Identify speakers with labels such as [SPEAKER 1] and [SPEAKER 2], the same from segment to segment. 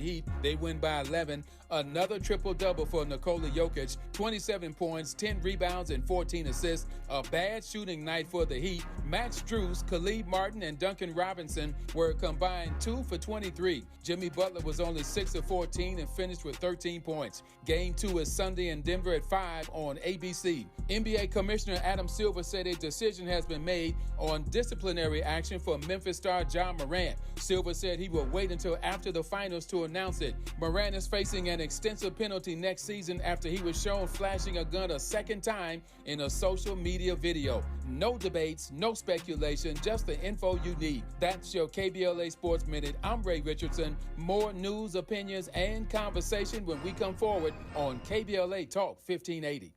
[SPEAKER 1] Heat, they win by 11. Another triple-double for Nikola Jokic, 27 points, 10 rebounds, and 14 assists. A bad shooting night for the Heat. Max Strus, Khalid Martin, and Duncan Robinson were combined 2 for 23. Jimmy Butler was only 6 of 14 and finished with 13 points. Game 2 is Sunday in Denver at 5 on ABC. NBA Commissioner Adam Silver said a decision has been made on disciplinary action for Memphis star Ja Morant. Silver said he will wait until after the finals to announce it. Morant is facing an extensive penalty next season after he was shown flashing a gun a second time in a social media video. No debates, no speculation, just the info you need. That's your KBLA Sports Minute. I'm Ray Richardson. More news, opinions, and conversation when we come forward on KBLA Talk 1580.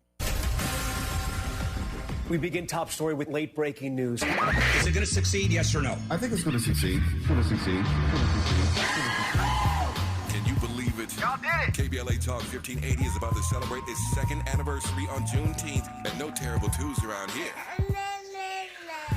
[SPEAKER 2] We begin top story with late breaking news.
[SPEAKER 3] Is it going to succeed, yes or no?
[SPEAKER 4] I think it's going to succeed. It's going to succeed.
[SPEAKER 5] Can you believe it?
[SPEAKER 3] Y'all did it.
[SPEAKER 5] KBLA Talk 1580 is about to celebrate its second anniversary on Juneteenth, and no terrible twos around here.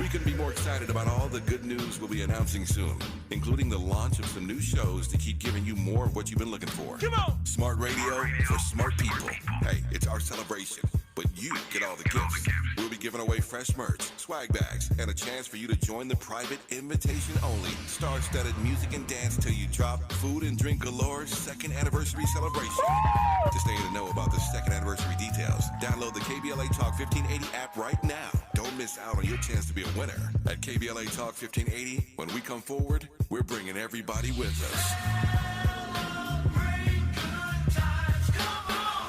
[SPEAKER 5] We couldn't be more excited about all the good news we'll be announcing soon, including the launch of some new shows to keep giving you more of what you've been looking for.
[SPEAKER 3] Come on!
[SPEAKER 5] Smart radio for smart people. Hey, it's our celebration, but you get all the gifts. We'll be giving away fresh merch, swag bags, and a chance for you to join the private invitation-only, star-studded music and dance till you drop, food and drink galore second anniversary celebration. To stay in the know about the second anniversary details, download the KBLA Talk 1580 app right now. Don't miss out on your chance to be a winner. At KBLA Talk 1580, when we come forward, we're bringing everybody with us.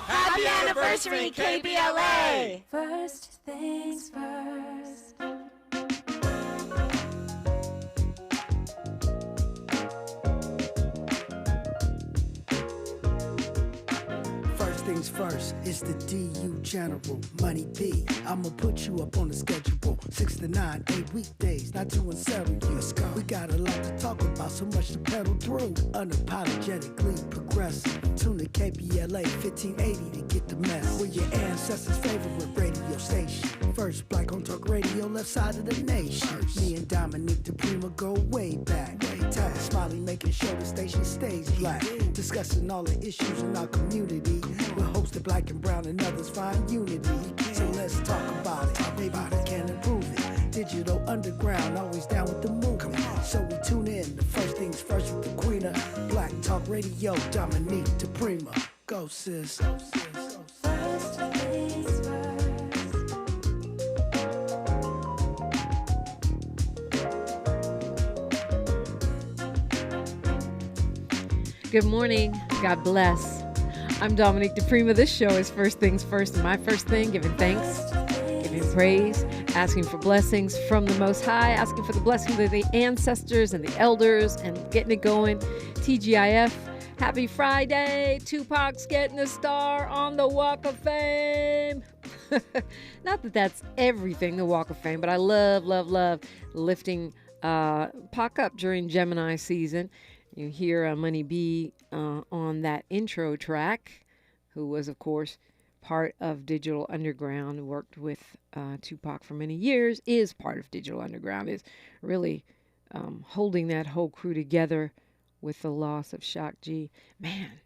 [SPEAKER 6] Happy anniversary, KBLA!
[SPEAKER 7] First things first.
[SPEAKER 8] First things first, it's the DU General, Money B. I'ma put you up on the schedule. 6 to 9, 8 weekdays, not 2 and 7. Let's go. We got a lot to talk about, so much to pedal through. Unapologetically progressive. Tune to KBLA 1580 to get the mess. We're your ancestors' favorite radio station. First black on talk radio, left side of the nation. Me and Dominique DiPrima go way back. Smiley making sure the station stays black. Discussing all the issues in our community. We're hosted black and brown and others find unity. So let's talk about it. Maybe we can improve it. Digital underground, always down with the move. So we tune in. The first things first with the queen of Black Talk Radio, Dominique DiPrima. Go sis.
[SPEAKER 7] First things first.
[SPEAKER 9] Good morning. God bless. I'm Dominique DiPrima. This show is First Things First. And my first thing, giving thanks, giving praise, asking for blessings from the Most High, asking for the blessings of the ancestors and the elders, and getting it going. TGIF. Happy Friday. Tupac's getting a star on the Walk of Fame. Not that that's everything, the Walk of Fame, but I love lifting Pac up during Gemini season. You hear Money B on that intro track, who was, of course, part of Digital Underground, worked with Tupac for many years, is part of Digital Underground, is really holding that whole crew together with the loss of Shock G. Man.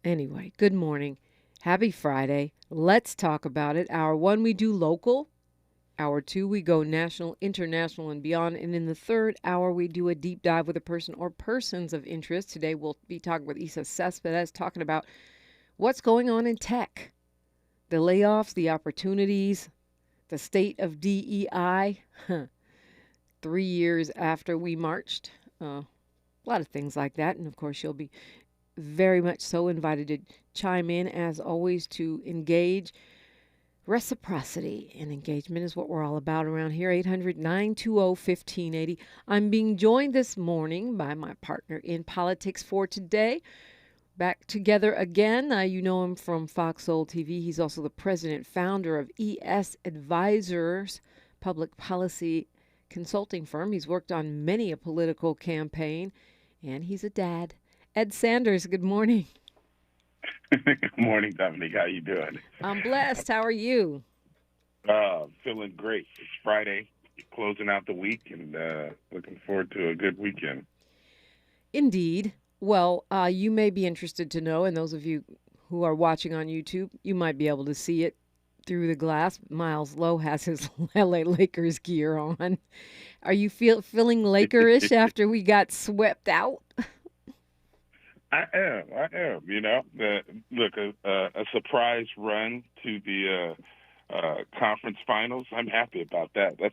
[SPEAKER 9] Anyway, good morning. Happy Friday. Let's talk about it. Hour 1, we do local. Hour 2, we go national, international, and beyond. And in the third hour, we do a deep dive with a person or persons of interest. Today, we'll be talking with Isa Cespedes, talking about what's going on in tech, the layoffs, the opportunities, the state of DEI. 3 years after we marched. A lot of things like that. And, of course, you'll be very much so invited to chime in, as always, to engage. Reciprocity and engagement is what we're all about around here. 800-920-1580. I'm being joined this morning by my partner in politics for today. Back together again. You know him from Fox Soul TV. He's also the president, founder of ES Advisors, public policy consulting firm. He's worked on many a political campaign, and he's a dad. Ed Sanders, good morning.
[SPEAKER 10] Good morning, Dominique. How you doing?
[SPEAKER 9] I'm blessed. How are you?
[SPEAKER 10] Feeling great. It's Friday, closing out the week, and looking forward to a good weekend.
[SPEAKER 9] Indeed. Well, you may be interested to know, and those of you who are watching on YouTube, you might be able to see it through the glass. Miles Lowe has his LA Lakers gear on. Are you feeling Lakerish after we got swept out?
[SPEAKER 10] I am. Look, a surprise run to the conference finals. I'm happy about that. That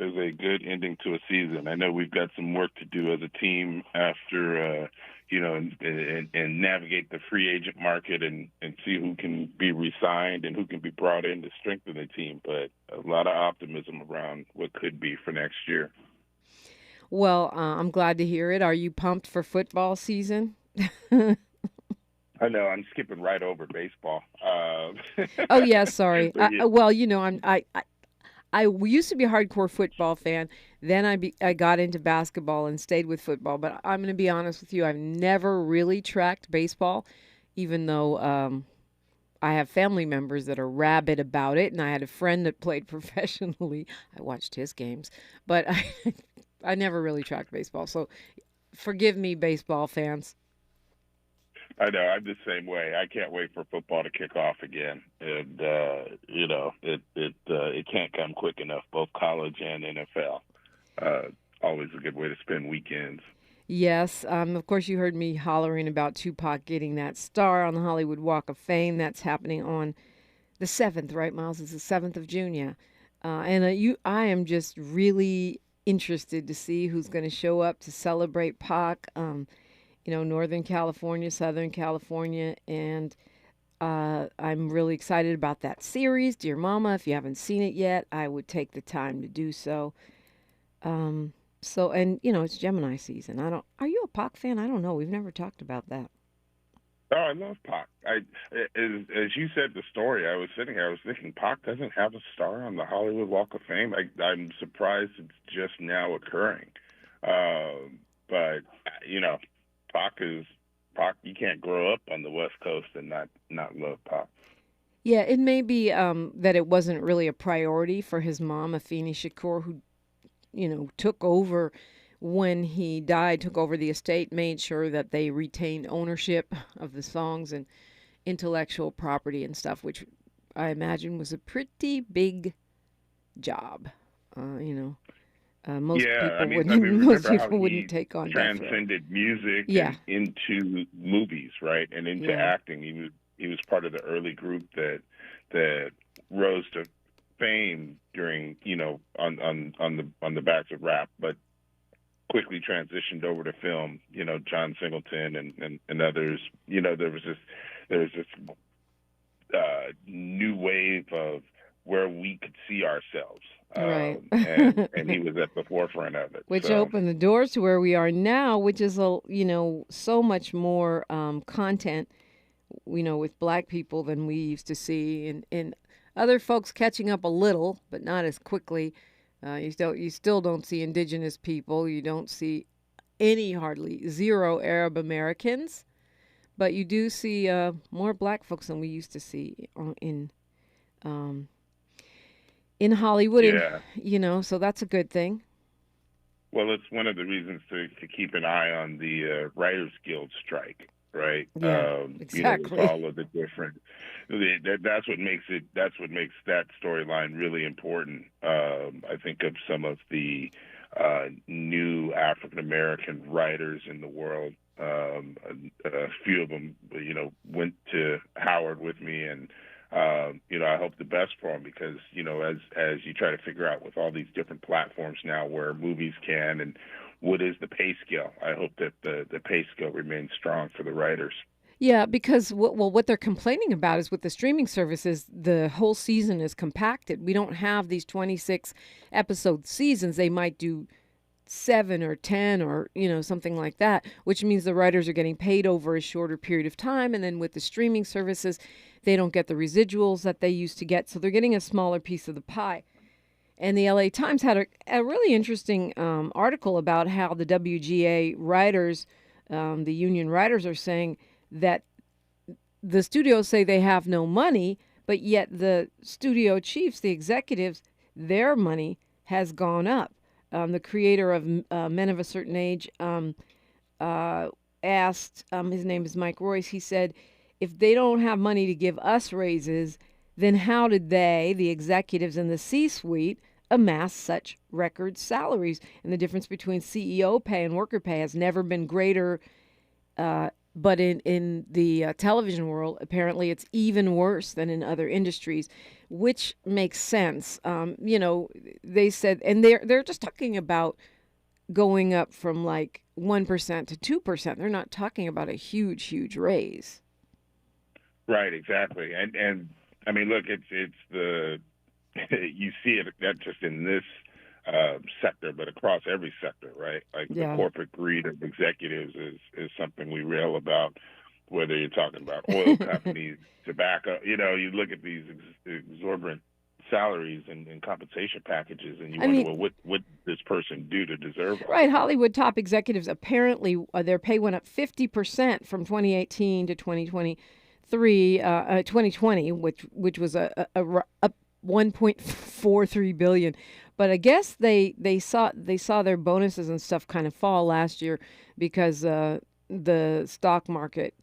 [SPEAKER 10] is a good ending to a season. I know we've got some work to do as a team after, and navigate the free agent market and see who can be re-signed and who can be brought in to strengthen the team. But a lot of optimism around what could be for next year.
[SPEAKER 9] Well, I'm glad to hear it. Are you pumped for football season?
[SPEAKER 10] I know I'm skipping right over baseball.
[SPEAKER 9] Oh yeah, sorry.
[SPEAKER 10] Yeah.
[SPEAKER 9] I used to be a hardcore football fan. Then I got into basketball and stayed with football. But I'm going to be honest with you, I've never really tracked baseball, even though I have family members that are rabid about it, and I had a friend that played professionally. I watched his games, but I never really tracked baseball. So forgive me, baseball fans.
[SPEAKER 10] I know. I'm the same way. I can't wait for football to kick off again, and it can't come quick enough. Both college and NFL. Always a good way to spend weekends.
[SPEAKER 9] Yes. Of course, you heard me hollering about Tupac getting that star on the Hollywood Walk of Fame. That's happening on the 7th, right, Miles? It's the 7th of June, yeah. I am just really interested to see who's going to show up to celebrate Pac. Northern California, Southern California, and I'm really excited about that series, Dear Mama. If you haven't seen it yet, I would take the time to do so. It's Gemini season. Are you a Pac fan? I don't know. We've never talked about that.
[SPEAKER 10] Oh, I love Pac. As you said the story, I was sitting here, I was thinking, Pac doesn't have a star on the Hollywood Walk of Fame. I'm surprised it's just now occurring. But Pac. You can't grow up on the West Coast and not love Pac.
[SPEAKER 9] Yeah, it may be that it wasn't really a priority for his mom, Afeni Shakur, who, took over when he died, took over the estate, made sure that they retained ownership of the songs and intellectual property and stuff, which I imagine was a pretty big job. Most people wouldn't take on that.
[SPEAKER 10] Transcended music into movies, right, and into acting. He was part of the early group that rose to fame during on the backs of rap, but quickly transitioned over to film. John Singleton and others. There was this new wave of where we could see ourselves.
[SPEAKER 9] Right.
[SPEAKER 10] and he was at the forefront of it.
[SPEAKER 9] Which opened the doors to where we are now, which is, so much more content, with black people than we used to see. And other folks catching up a little, but not as quickly. You still don't see indigenous people. You don't see hardly zero Arab Americans. But you do see more black folks than we used to see in Hollywood, so that's a good thing.
[SPEAKER 10] Well, it's one of the reasons to keep an eye on the Writers Guild strike, right?
[SPEAKER 9] Yeah, exactly.
[SPEAKER 10] With all of the different. That's what makes that storyline really important. I think of some of the new African American writers in the world. A few of them, went to Howard with me, and I hope the best for them because, as you try to figure out with all these different platforms now where movies can and what is the pay scale, I hope that the pay scale remains strong for the writers.
[SPEAKER 9] Yeah, because what they're complaining about is with the streaming services, the whole season is compacted. We don't have these 26 episode seasons. They might do 7 or 10 or, something like that, which means the writers are getting paid over a shorter period of time. And then with the streaming services, they don't get the residuals that they used to get. So they're getting a smaller piece of the pie. And the LA Times had a really interesting article about how the WGA writers, the union writers, are saying that the studios say they have no money, but yet the studio chiefs, the executives, their money has gone up. The creator of Men of a Certain Age asked, his name is Mike Royce, he said, if they don't have money to give us raises, then how did they, the executives in the C-suite, amass such record salaries? And the difference between CEO pay and worker pay has never been greater, but in the television world, apparently it's even worse than in other industries, which makes sense. They said, and they're just talking about going up from like 1% to 2%. They're not talking about a huge raise.
[SPEAKER 10] Right, exactly. And I mean, look, it's the you see it not just in this sector, but across every sector, right? Like the corporate greed of executives is something we rail about, whether you're talking about oil companies, tobacco. You look at these exorbitant salaries and compensation packages, and you wonder, well, what this person do to deserve it?
[SPEAKER 9] Right. Hollywood top executives, apparently their pay went up 50% from 2018 to 2020, which was a 1.43 billion. But I guess they saw their bonuses and stuff kind of fall last year because the stock market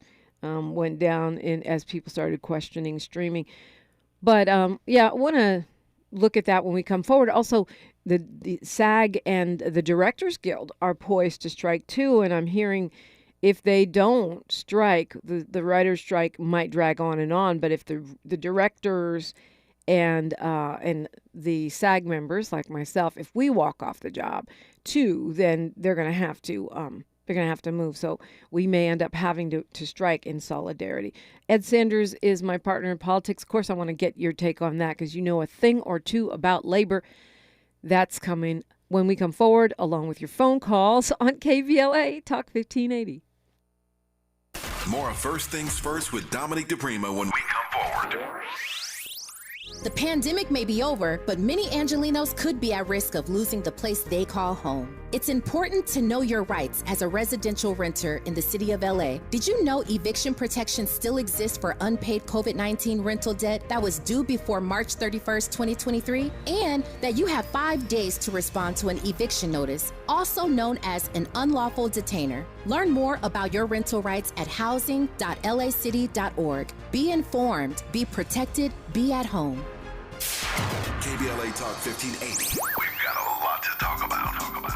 [SPEAKER 9] went down as people started questioning streaming. But I want to look at that when we come forward. Also, the SAG and the Directors Guild are poised to strike too, and I'm hearing if they don't strike, the writers' strike might drag on. But if the directors and the SAG members like myself, if we walk off the job too, then they're going to have to move. So we may end up having to strike in solidarity. Ed Sanders is my partner in politics. Of course, I want to get your take on that because you know a thing or two about labor. That's coming when we come forward, along with your phone calls on KBLA Talk 1580.
[SPEAKER 5] More of First Things First with Dominique DiPrima when we come forward.
[SPEAKER 11] The pandemic may be over, but many Angelinos could be at risk of losing the place they call home. It's important to know your rights as a residential renter in the city of LA. Did you know eviction protection still exists for unpaid COVID-19 rental debt that was due before March 31st, 2023? And that you have 5 days to respond to an eviction notice, also known as an unlawful detainer. Learn more about your rental rights at housing.lacity.org. Be informed, be protected, be at home.
[SPEAKER 5] KBLA Talk 1580. We've got a lot to talk about.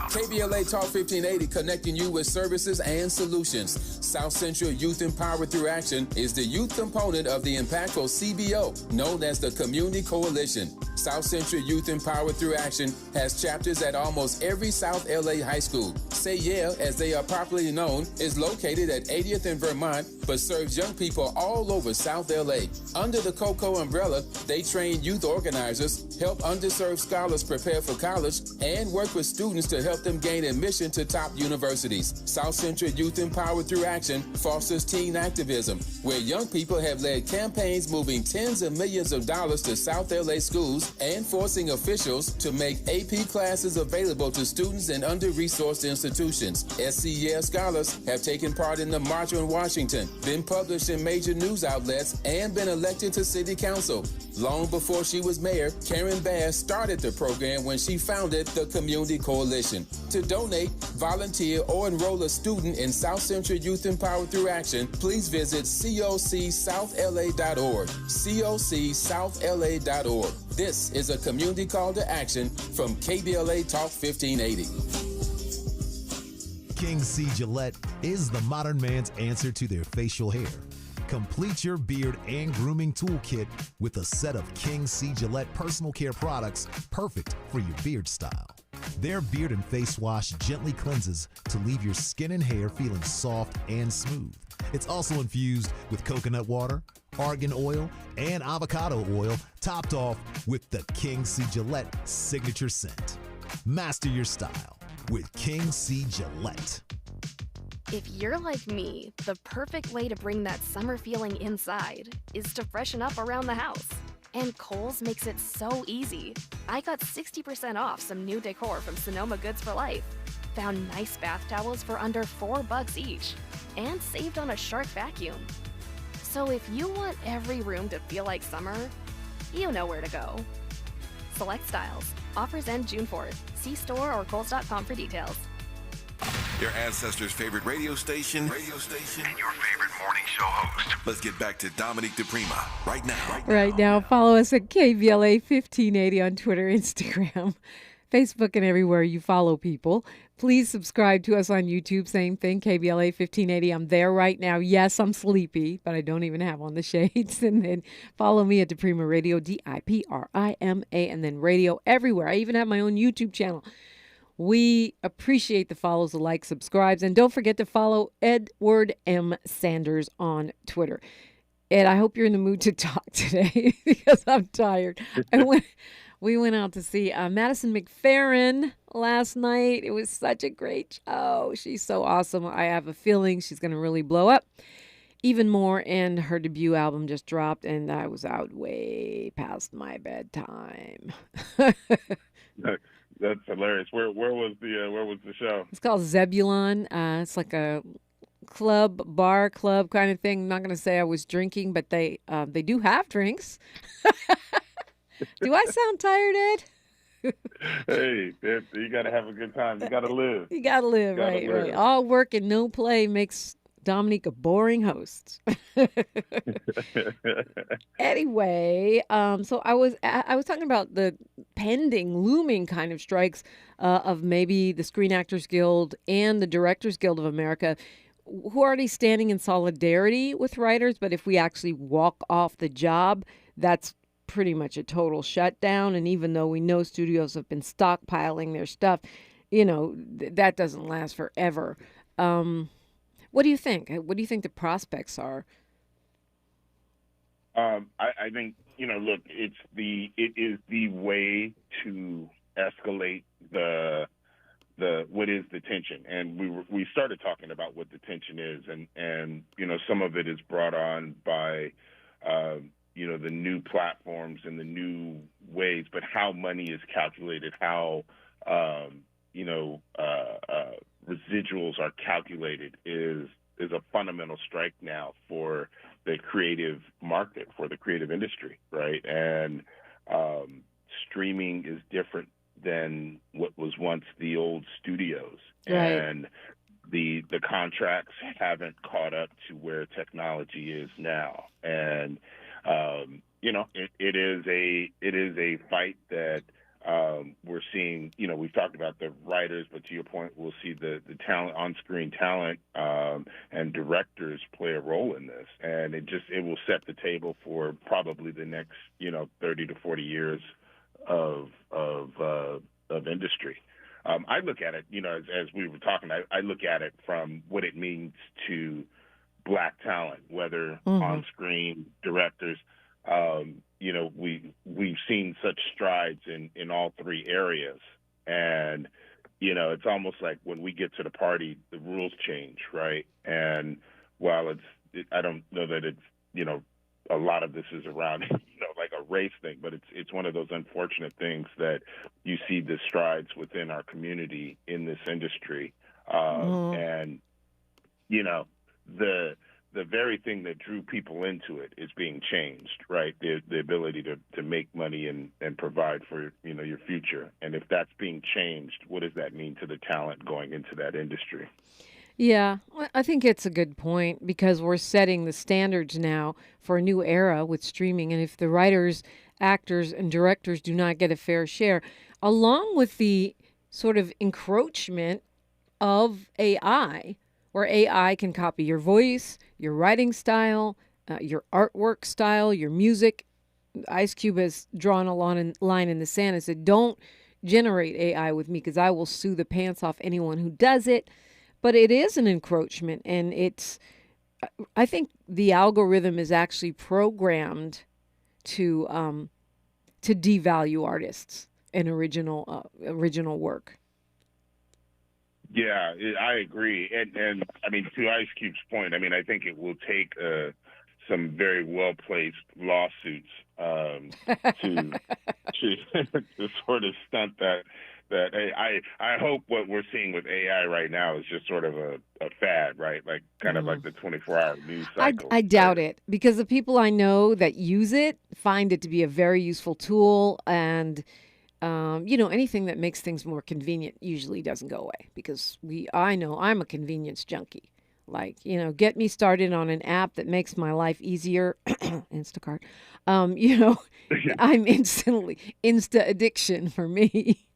[SPEAKER 1] KBLA Talk 1580, connecting you with services and solutions. South Central Youth Empowered Through Action is the youth component of the impactful CBO, known as the Community Coalition. South Central Youth Empowered Through Action has chapters at almost every South LA high school. Say Yeah, as they are popularly known, is located at 80th and Vermont, but serves young people all over South LA. Under the COCO umbrella, they train youth organizers, help underserved scholars prepare for college, and work with students to help them gain admission to top universities. South Central Youth Empowered Through Action fosters teen activism, where young people have led campaigns moving tens of millions of dollars to South LA schools and forcing officials to make AP classes available to students in under-resourced institutions. SCEL scholars have taken part in the March on Washington, been published in major news outlets, and been elected to city council. Long before she was mayor, Karen Bass started the program when she founded the Community Coalition. To donate, volunteer, or enroll a student in South Central Youth Empowered Through Action, please visit cocsouthla.org. cocsouthla.org. This is a community call to action from KBLA Talk 1580.
[SPEAKER 12] King C. Gillette is the modern man's answer to their facial hair. Complete your beard and grooming toolkit with a set of King C. Gillette personal care products perfect for your beard style. Their beard and face wash gently cleanses to leave your skin and hair feeling soft and smooth. It's also infused with coconut water, argan oil, and avocado oil, topped off with the King C. Gillette signature scent. Master your style with King C. Gillette.
[SPEAKER 13] If you're like me, the perfect way to bring that summer feeling inside is to freshen up around the house. And Kohl's makes it so easy. I got 60% off some new decor from Sonoma Goods for Life. Found nice bath towels for under $4 each. And saved on a Shark vacuum. So if you want every room to feel like summer, you know where to go. Select styles. Offers end June 4th. See store or Kohls.com for details.
[SPEAKER 5] your ancestors' favorite radio station, and your favorite morning show host. Let's get back to Dominique DiPrima right now.
[SPEAKER 9] Right now, follow us at KBLA 1580 on Twitter, Instagram, Facebook, and everywhere you follow people. Please subscribe to us on YouTube. Same thing, KBLA 1580. I'm there right now. Yes, I'm sleepy, but I don't even have on the shades. And then follow me at DiPrima Radio, DiPrima, and then radio everywhere. I even have my own YouTube channel. We appreciate the follows, the likes, subscribes, and don't forget to follow Edward M. Sanders on Twitter. Ed, I hope you're in the mood to talk today because I'm tired. We went out to see Madison McFerrin last night. It was such a great show. She's so awesome. I have a feeling she's going to really blow up even more. And her debut album just dropped, and I was out way past my bedtime.
[SPEAKER 10] That's hilarious. Where was the show?
[SPEAKER 9] It's called Zebulon. It's like a bar club kind of thing. I'm not going to say I was drinking, but they do have drinks. Do I sound tired, Ed?
[SPEAKER 10] Hey, you got to have a good time. You got to live.
[SPEAKER 9] You got to live, right. All work and no play makes Dominique a boring host. Anyway, so I was talking about the looming kind of strikes of maybe the Screen Actors Guild and the Directors Guild of America, who are already standing in solidarity with writers. But if we actually walk off the job, that's pretty much a total shutdown. And even though we know studios have been stockpiling their stuff, that doesn't last forever. What do you think? What do you think the prospects are?
[SPEAKER 10] I think, look, it is the way to escalate the what is the tension. And we started talking about what the tension is, and some of it is brought on by the new platforms and the new ways, but how money is calculated, how residuals are calculated is a fundamental strike now for the creative market, for the creative industry, right? And streaming is different than what was once the old studios.
[SPEAKER 9] Right.
[SPEAKER 10] And the contracts haven't caught up to where technology is now. And it is a fight that we're seeing. We've talked about the writers, but to your point, we'll see the talent, on-screen talent, and directors play a role in this, and it will set the table for probably the next 30 to 40 years of industry. I look at it, as we were talking, I look at it from what it means to Black talent, whether on-screen directors. We've seen such strides in all three areas, and it's almost like when we get to the party, the rules change, right? And while I don't know that it's a lot of this is around like a race thing, but it's one of those unfortunate things that you see the strides within our community in this industry, and the very thing that drew people into it is being changed, right? The ability to make money and provide for, your future. And if that's being changed, what does that mean to the talent going into that industry?
[SPEAKER 9] Yeah, I think it's a good point because we're setting the standards now for a new era with streaming. And if the writers, actors, and directors do not get a fair share, along with the sort of encroachment of AI, where AI can copy your voice, your writing style, your artwork style, your music. Ice Cube has drawn a line in the sand and said, don't generate AI with me because I will sue the pants off anyone who does it. But it is an encroachment, and I think the algorithm is actually programmed to devalue artists and original work.
[SPEAKER 10] Yeah, I agree. And I mean, to Ice Cube's point, I mean, I think it will take some very well-placed lawsuits to sort of stunt that. I hope what we're seeing with AI right now is just sort of a fad, right? Like kind of like the 24-hour news cycle.
[SPEAKER 9] I doubt it, because the people I know that use it find it to be a very useful tool, and Anything that makes things more convenient usually doesn't go away because I know I'm a convenience junkie. Like, get me started on an app that makes my life easier. Instacart. I'm Insta addiction for me.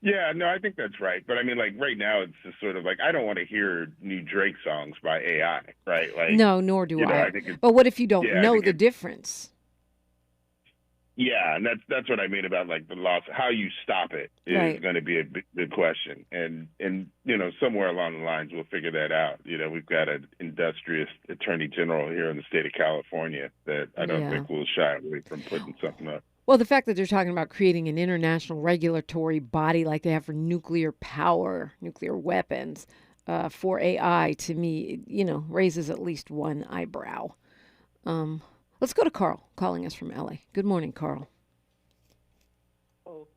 [SPEAKER 10] Yeah, no, I think that's right. But I mean, like right now, it's just sort of like I don't want to hear new Drake songs by AI, right? Like,
[SPEAKER 9] no, nor do I.
[SPEAKER 10] I think
[SPEAKER 9] but what if you don't know the difference?
[SPEAKER 10] Yeah, and that's what I mean about like the loss. How you stop it is going to be a big question, and somewhere along the lines we'll figure that out. We've got an industrious attorney general here in the state of California that I don't think will shy away from putting something up.
[SPEAKER 9] Well, the fact that they're talking about creating an international regulatory body like they have for nuclear power, nuclear weapons, for AI, to me, raises at least one eyebrow. Let's go to Carl, calling us from LA. Good morning, Carl.
[SPEAKER 14] Hello.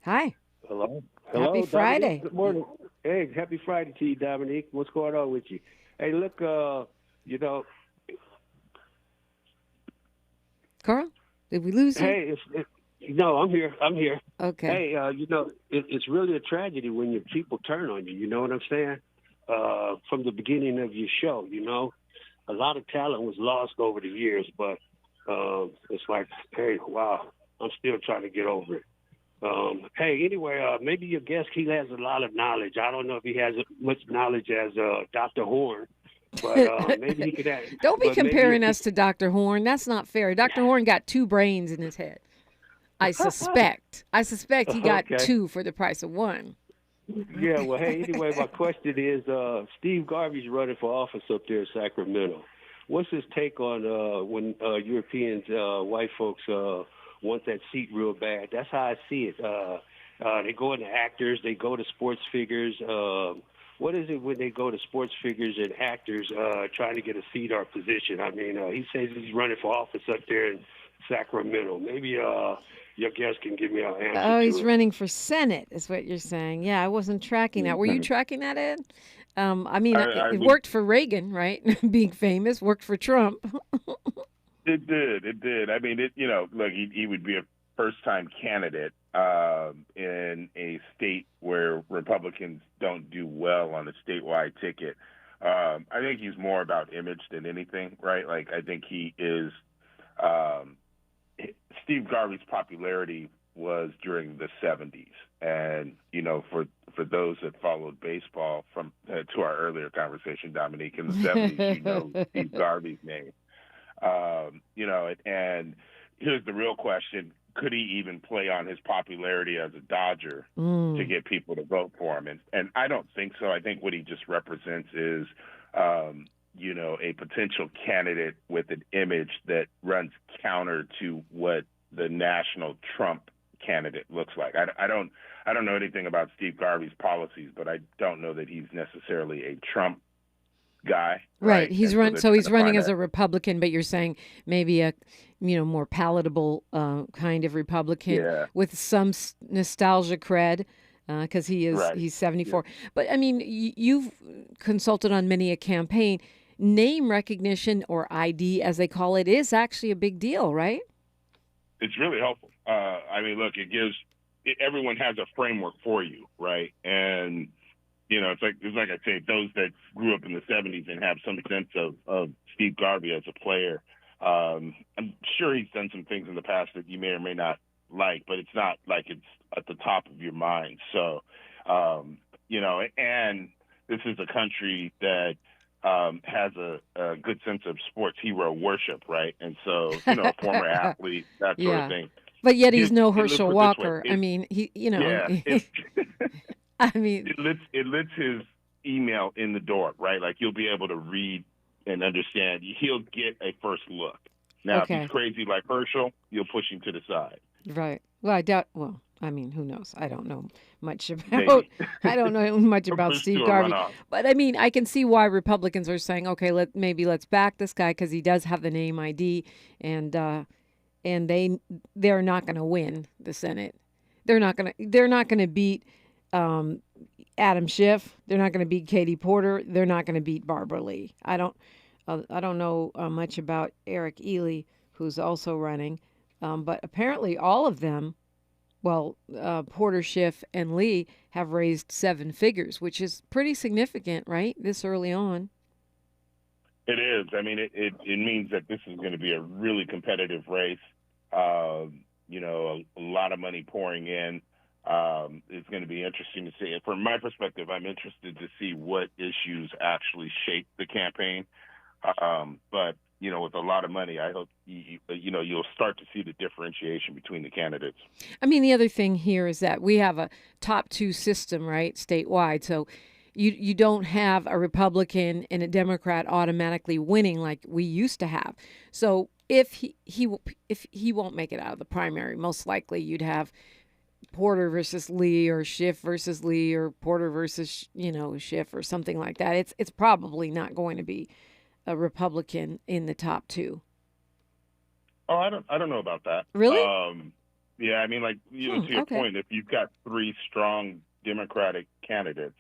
[SPEAKER 9] Hi.
[SPEAKER 14] Hello.
[SPEAKER 9] Happy Friday.
[SPEAKER 14] Dominique. Good morning. Hey, happy Friday to you, Dominique. What's going on with you? Hey, look,
[SPEAKER 9] Carl, did we lose you?
[SPEAKER 14] Hey, no, I'm here.
[SPEAKER 9] Okay.
[SPEAKER 14] Hey, it's really a tragedy when your people turn on you. You know what I'm saying? From the beginning of your show, a lot of talent was lost over the years, but it's like, hey, wow, I'm still trying to get over it. Anyway, maybe your guest, he has a lot of knowledge. I don't know if he has as much knowledge as Dr. Horn, but maybe he could have.
[SPEAKER 9] Don't be comparing us to Dr. Horn. That's not fair. Dr. Horn got 2 brains in his head. I suspect he got 2 for the price of 1.
[SPEAKER 14] Yeah, well, hey, anyway, my question is, Steve Garvey's running for office up there in Sacramento. What's his take on when Europeans, white folks, want that seat real bad? That's how I see it. They go into actors, they go to sports figures. What is it when they go to sports figures and actors trying to get a seat or position? I mean, he says he's running for office up there in Sacramento. Maybe your guest can give me an answer.
[SPEAKER 9] Oh, he's running for Senate, is what you're saying. Yeah, I wasn't tracking that. Were you tracking that, Ed? It worked for Reagan, right? Being famous, worked for Trump.
[SPEAKER 10] It did. I mean, look, he would be a first-time candidate in a state where Republicans don't do well on a statewide ticket. I think he's more about image than anything, right? Like, I think he is Steve Garvey's popularity was during the 70s. And, for those that followed baseball from to our earlier conversation, Dominique, in the 70s, Steve Garvey's name. And here's the real question. Could he even play on his popularity as a Dodger to get people to vote for him? And I don't think so. I think what he just represents is, a potential candidate with an image that runs counter to what the national Trump candidate looks like. I don't know anything about Steve Garvey's policies, but I don't know that he's necessarily a Trump guy.
[SPEAKER 9] Right. He's running as a Republican, but you're saying maybe a more palatable kind of Republican with some nostalgia cred. Because he's 74. Yeah. But I mean, you've consulted on many a campaign. Name recognition, or ID as they call it, is actually a big deal, right?
[SPEAKER 10] It's really helpful. I mean, look, everyone has a framework for you, right? And it's like I say, those that grew up in the 70s and have some sense of Steve Garvey as a player. I'm sure he's done some things in the past that you may or may not like, but it's not like it's at the top of your mind. So, and this is a country that has a good sense of sports hero worship, right? And so, a former athlete, that sort of thing.
[SPEAKER 9] But yet he's no Herschel Walker. I mean, I mean,
[SPEAKER 10] it lets his email in the door, right? Like you'll be able to read and understand. He'll get a first look. Now, if he's crazy like Herschel, you'll push him to the side.
[SPEAKER 9] Right. Well, I doubt. Well, I mean, who knows? I don't know much about. I don't know much about Steve Garvey. But I mean, I can see why Republicans are saying, okay, let's back this guy because he does have the name ID, and they're not going to win the Senate. They're not going to beat Adam Schiff. They're not going to beat Katie Porter. They're not going to beat Barbara Lee. I don't know much about Eric Ely, who's also running, but apparently all of them Well, Porter, Schiff, and Lee have raised 7 figures, which is pretty significant, right, this early on?
[SPEAKER 10] It is. I mean, it means that this is going to be a really competitive race. A lot of money pouring in. It's going to be interesting to see. From my perspective, I'm interested to see what issues actually shape the campaign. But with a lot of money, I hope you'll start to see the differentiation between the candidates.
[SPEAKER 9] I mean, the other thing here is that we have a top 2 system, right, statewide. So you don't have a Republican and a Democrat automatically winning like we used to have. So if he won't make it out of the primary, most likely you'd have Porter versus Lee, or Schiff versus Lee, or Porter versus Schiff, or something like that. It's probably not going to be a Republican in the top 2.
[SPEAKER 10] Oh, I don't know about that.
[SPEAKER 9] Really?
[SPEAKER 10] Yeah, I mean, to your point, if you've got 3 strong Democratic candidates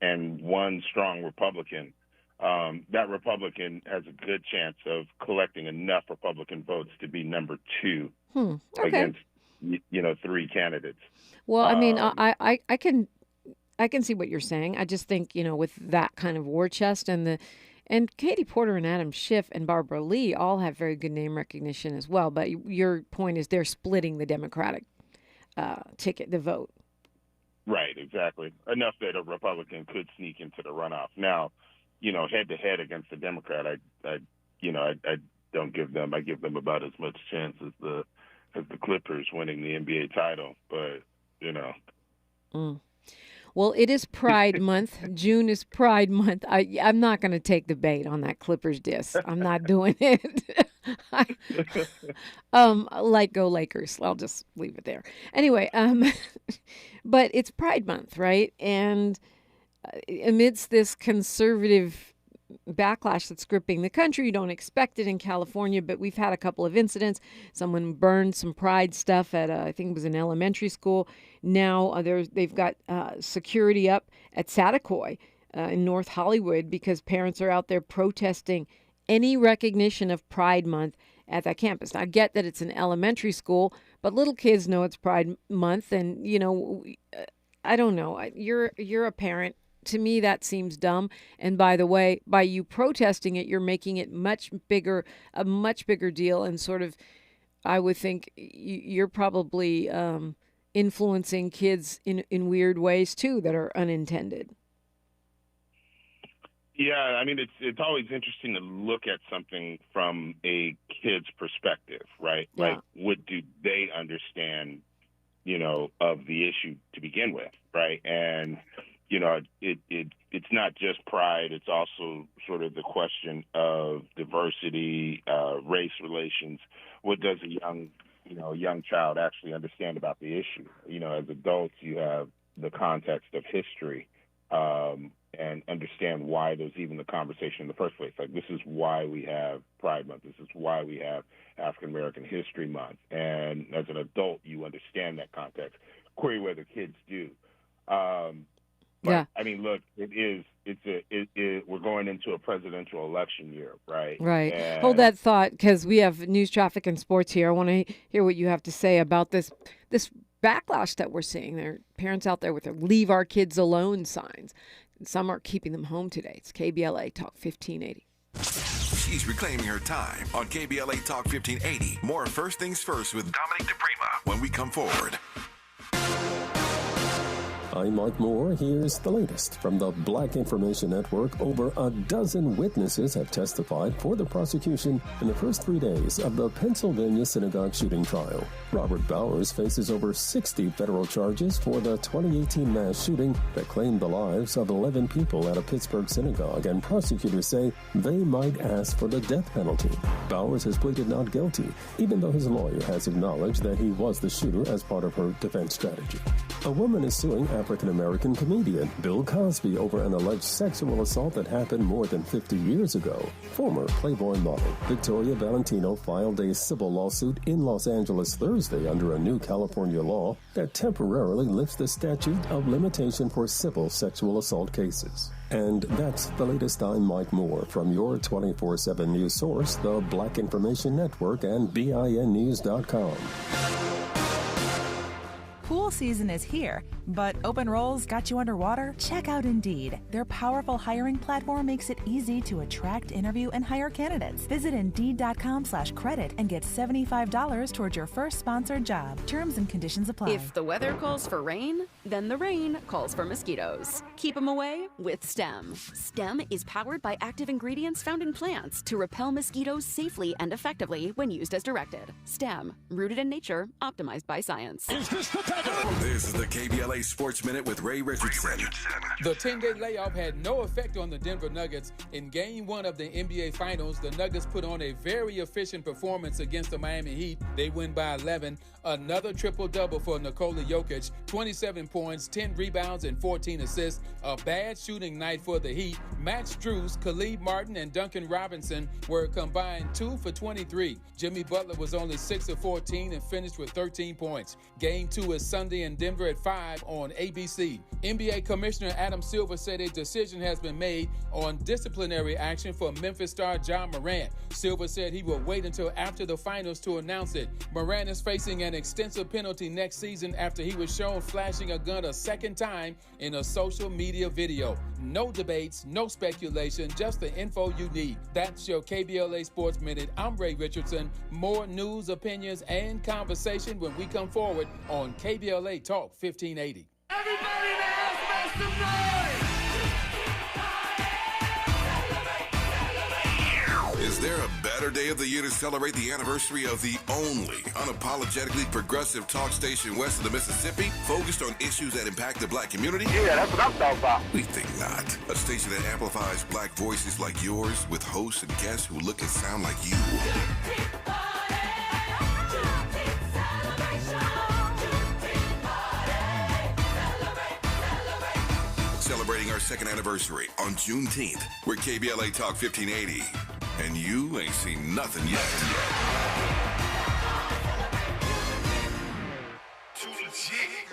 [SPEAKER 10] and 1 strong Republican, that Republican has a good chance of collecting enough Republican votes to be number 2 against 3 candidates.
[SPEAKER 9] Well, I mean, I can see what you're saying. I just think with that kind of war chest and Katie Porter and Adam Schiff and Barbara Lee all have very good name recognition as well. But your point is they're splitting the Democratic ticket, the vote.
[SPEAKER 10] Right, exactly. Enough that a Republican could sneak into the runoff. Now, head to head against a Democrat, I don't give them. I give them about as much chance as the Clippers winning the NBA title. But
[SPEAKER 9] Well, it is Pride Month. June is Pride Month. I'm not going to take the bait on that Clippers diss. I'm not doing it. Go Lakers. I'll just leave it there. Anyway, but it's Pride Month, right? And amidst this conservative backlash that's gripping the country, you don't expect it in California, but we've had a couple of incidents. Someone burned some Pride stuff at I think it was an elementary school. Now they've got security up at Satakoy in North Hollywood because parents are out there protesting any recognition of Pride Month at that campus. Now, I get that it's an elementary school, but little kids know it's Pride Month, and I don't know. You're a parent. To me, that seems dumb. And by the way, by you protesting it, you're making it a much bigger deal. And sort of, I would think you're probably influencing kids in weird ways too that are unintended.
[SPEAKER 10] Yeah, I mean, it's always interesting to look at something from a kid's perspective, right?
[SPEAKER 9] Yeah.
[SPEAKER 10] Like, what do they understand, of the issue to begin with, right? And it's not just pride. It's also sort of the question of diversity, race relations. What does a young child actually understand about the issue? As adults, you have the context of history and understand why there's even the conversation in the first place. Like, this is why we have Pride Month. This is why we have African American History Month. And as an adult, you understand that context. Query whether kids do. But,
[SPEAKER 9] yeah.
[SPEAKER 10] I mean, look, we're going into a presidential election year, right?
[SPEAKER 9] Right.
[SPEAKER 10] And
[SPEAKER 9] Hold that thought, because we have news, traffic, and sports here. I want to hear what you have to say about this backlash that we're seeing. There are parents out there with their "Leave Our Kids Alone" signs. Some are keeping them home today. It's KBLA Talk 1580.
[SPEAKER 5] She's reclaiming her time on KBLA Talk 1580. More First Things First with Dominique DiPrima when we come forward.
[SPEAKER 15] I'm Mike Moore. Here's the latest from the Black Information Network. Over a dozen witnesses have testified for the prosecution in the first 3 days of the Pennsylvania synagogue shooting trial. Robert Bowers faces over 60 federal charges for the 2018 mass shooting that claimed the lives of 11 people at a Pittsburgh synagogue, and prosecutors say they might ask for the death penalty. Bowers has pleaded not guilty, even though his lawyer has acknowledged that he was the shooter as part of her defense strategy. A woman is suing African-American comedian Bill Cosby over an alleged sexual assault that happened more than 50 years ago. Former Playboy model Victoria Valentino filed a civil lawsuit in Los Angeles Thursday under a new California law that temporarily lifts the statute of limitation for civil sexual assault cases. And that's the latest. I'm Mike Moore from your 24/7 news source, the Black Information Network, and BINnews.com.
[SPEAKER 16] Pool season is here, but open roles got you underwater? Check out Indeed. Their powerful hiring platform makes it easy to attract, interview, and hire candidates. Visit Indeed.com/credit and get $75 towards your first sponsored job. Terms and conditions apply.
[SPEAKER 17] If the weather calls for rain, then the rain calls for mosquitoes. Keep them away with STEM. STEM is powered by active ingredients found in plants to repel mosquitoes safely and effectively when used as directed. STEM, rooted in nature, optimized by science.
[SPEAKER 5] This is the KBLA Sports Minute with Ray Richardson.
[SPEAKER 1] The 10-day layoff had no effect on the Denver Nuggets. In Game 1 of the NBA Finals, the Nuggets put on a very efficient performance against the Miami Heat. They win by 11. Another triple-double for Nikola Jokic, 27 points, 10 rebounds, and 14 assists. A bad shooting night for the Heat. Max Strus, Khalid Martin, and Duncan Robinson were combined 2 for 23. Jimmy Butler was only 6 of 14 and finished with 13 points. Game 2 is Sunday in Denver at 5 on ABC. NBA Commissioner Adam Silver said a decision has been made on disciplinary action for Memphis star John Morant. Silver said he will wait until after the finals to announce it. Morant is facing an extensive penalty next season after he was shown flashing a gun a second time in a social media video. No debates, no speculation, just the info you need. That's your KBLA Sports Minute. I'm Ray Richardson. More news, opinions, and conversation when we come forward on KBLA Talk 1580.
[SPEAKER 6] Everybody in the house, make some noise!
[SPEAKER 5] Is there a better day of the year to celebrate the anniversary of the only unapologetically progressive talk station west of the Mississippi, focused on issues that impact the black community?
[SPEAKER 18] Yeah, that's what I'm talking about.
[SPEAKER 5] We think not. A station that amplifies black voices like yours with hosts and guests who look and sound like you. Celebrating our second anniversary on Juneteenth. We're KBLA Talk 1580. And you ain't seen nothing yet.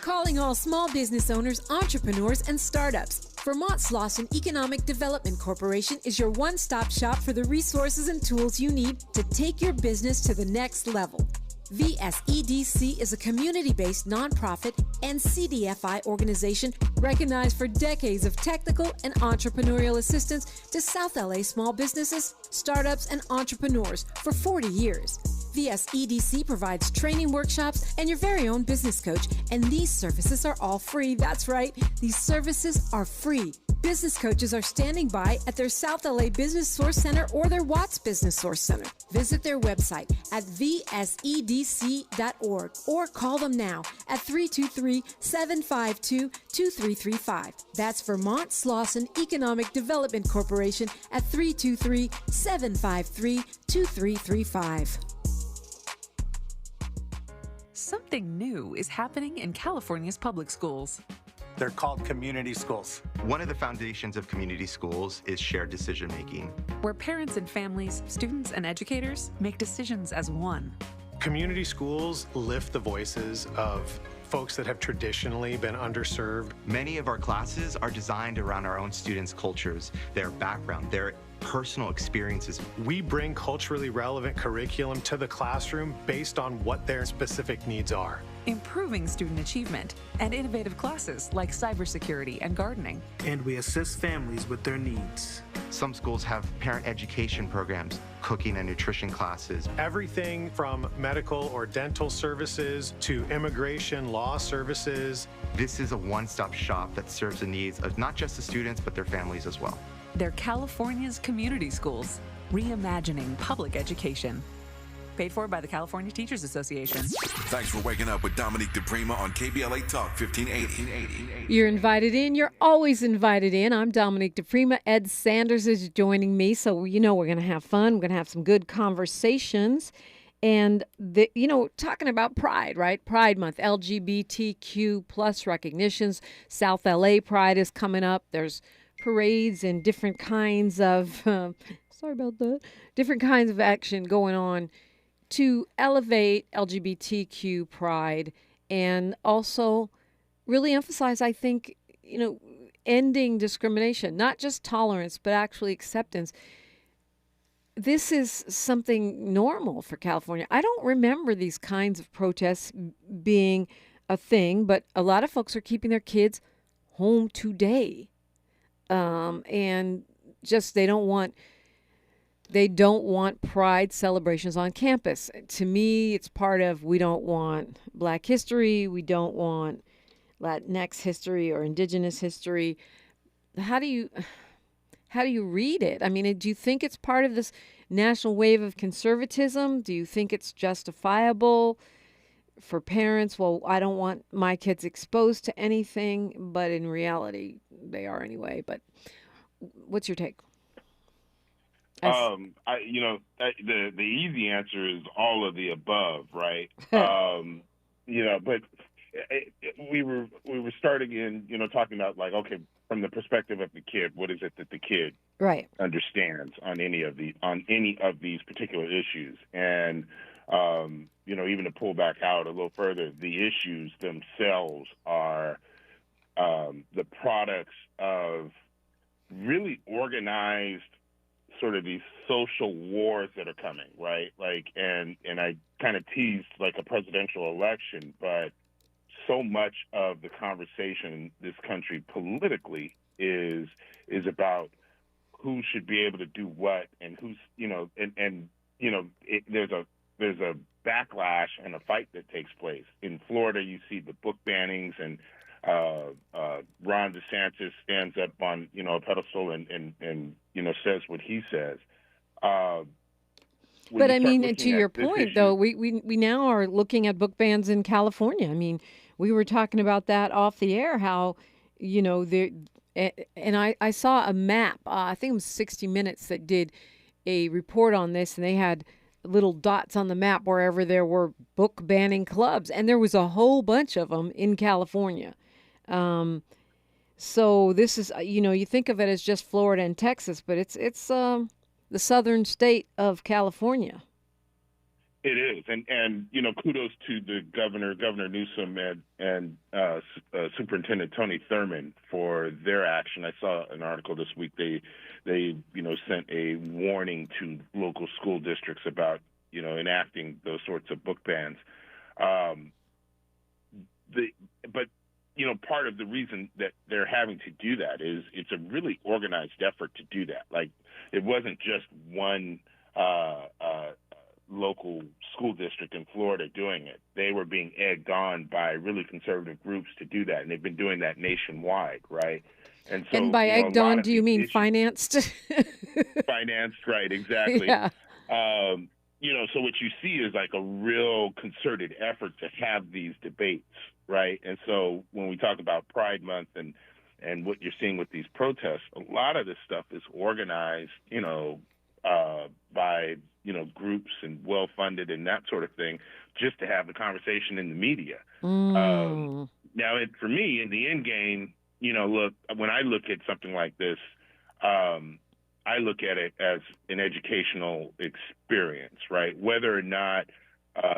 [SPEAKER 9] Calling all small business owners, entrepreneurs, and startups. Vermont Slauson Economic Development Corporation is your one-stop shop for the resources and tools you need to take your business to the next level. VSEDC is a community-based nonprofit and CDFI organization recognized for decades of technical and entrepreneurial assistance to South LA small businesses, startups, and entrepreneurs for 40 years. VSEDC provides training workshops and your very own business coach, and these services are all free. That's right, these services are free. Business coaches are standing by at their South LA Business Source Center or their Watts Business Source Center. Visit their website at vsedc.org or call them now at 323-752-2335. That's Vermont Slauson Economic Development Corporation at 323-753-2335.
[SPEAKER 19] Something new is happening in California's public schools.
[SPEAKER 20] They're called community schools.
[SPEAKER 21] One of the foundations of community schools is shared decision making,
[SPEAKER 19] where parents and families, students and educators make decisions as one.
[SPEAKER 22] Community schools lift the voices of folks that have traditionally been underserved.
[SPEAKER 21] Many of our classes are designed around our own students' cultures, their background, their personal experiences.
[SPEAKER 22] We bring culturally relevant curriculum to the classroom based on what their specific needs are.
[SPEAKER 19] Improving student achievement and innovative classes like cybersecurity and gardening.
[SPEAKER 23] And we assist families with their needs.
[SPEAKER 21] Some schools have parent education programs, cooking and nutrition classes.
[SPEAKER 22] Everything from medical or dental services to immigration law services.
[SPEAKER 21] This is a one-stop shop that serves the needs of not just the students, but their families as well.
[SPEAKER 19] They're California's community schools, reimagining public education. Paid for by the California Teachers Association.
[SPEAKER 5] Thanks for waking up with Dominique DiPrima on KBLA Talk 1580.
[SPEAKER 9] You're invited in. You're always invited in. I'm Dominique DiPrima. Ed Sanders is joining me. So, we're going to have fun. We're going to have some good conversations. And, talking about Pride, right? Pride Month, LGBTQ plus recognitions. South LA Pride is coming up. There's parades and different kinds of, different kinds of action going on to elevate LGBTQ pride and also really emphasize, I think, ending discrimination, not just tolerance, but actually acceptance. This is something normal for California. I don't remember these kinds of protests being a thing, but a lot of folks are keeping their kids home today. And just they don't want pride celebrations on campus. To me, it's part of, we don't want Black history, we don't want Latinx history or indigenous history. How do you read it? I mean, do you think it's part of this national wave of conservatism? Do you think it's justifiable for parents? Well, I don't want my kids exposed to anything, but in reality, they are anyway. But what's your take?
[SPEAKER 10] The easy answer is all of the above, right? But we were starting in, talking about, like, okay, from the perspective of the kid, what is it that the kid understands on any of these particular issues? And even to pull back out a little further, the issues themselves are the products of really organized sort of these social wars that are coming, right? Like, and I kind of teased like a presidential election, but so much of the conversation in this country politically is about who should be able to do what, and who's, there's a backlash and a fight that takes place. In Florida, you see the book bannings, and Ron DeSantis stands up on, a pedestal and says what he says.
[SPEAKER 9] But I mean, to your point, though, we now are looking at book bans in California. I mean, we were talking about that off the air, how, and I saw a map, I think it was 60 Minutes that did a report on this, and they had little dots on the map wherever there were book banning clubs, and there was a whole bunch of them in California. So this is, you think of it as just Florida and Texas, but it's the southern state of California.
[SPEAKER 10] It is, and kudos to the Governor Newsom, and Superintendent Tony Thurmond for their action. I saw an article this week. They sent a warning to local school districts about enacting those sorts of book bans. But part of the reason that they're having to do that is it's a really organized effort to do that. Like, it wasn't just one local school district in Florida doing it. They were being egged on by really conservative groups to do that, and they've been doing that nationwide, right? And so,
[SPEAKER 9] and by egged on, do you mean financed?
[SPEAKER 10] Financed, right? Exactly.
[SPEAKER 9] Yeah.
[SPEAKER 10] So what you see is like a real concerted effort to have these debates, right? And so when we talk about Pride Month and what you're seeing with these protests, a lot of this stuff is organized, by groups and well-funded and that sort of thing, just to have the conversation in the media. Now, for me, in the end game, look, when I look at something like this, I look at it as an educational experience, right? Whether or not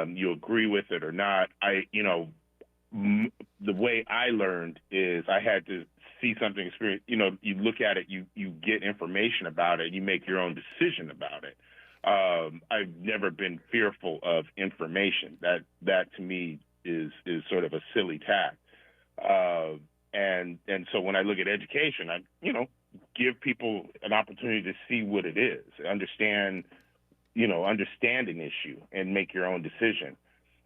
[SPEAKER 10] you agree with it or not, the way I learned is I had to see something, experience. You look at it, you get information about it, you make your own decision about it. I've never been fearful of information. That to me is sort of a silly tact. And so when I look at education, I give people an opportunity to see what it is, understand an issue, and make your own decision.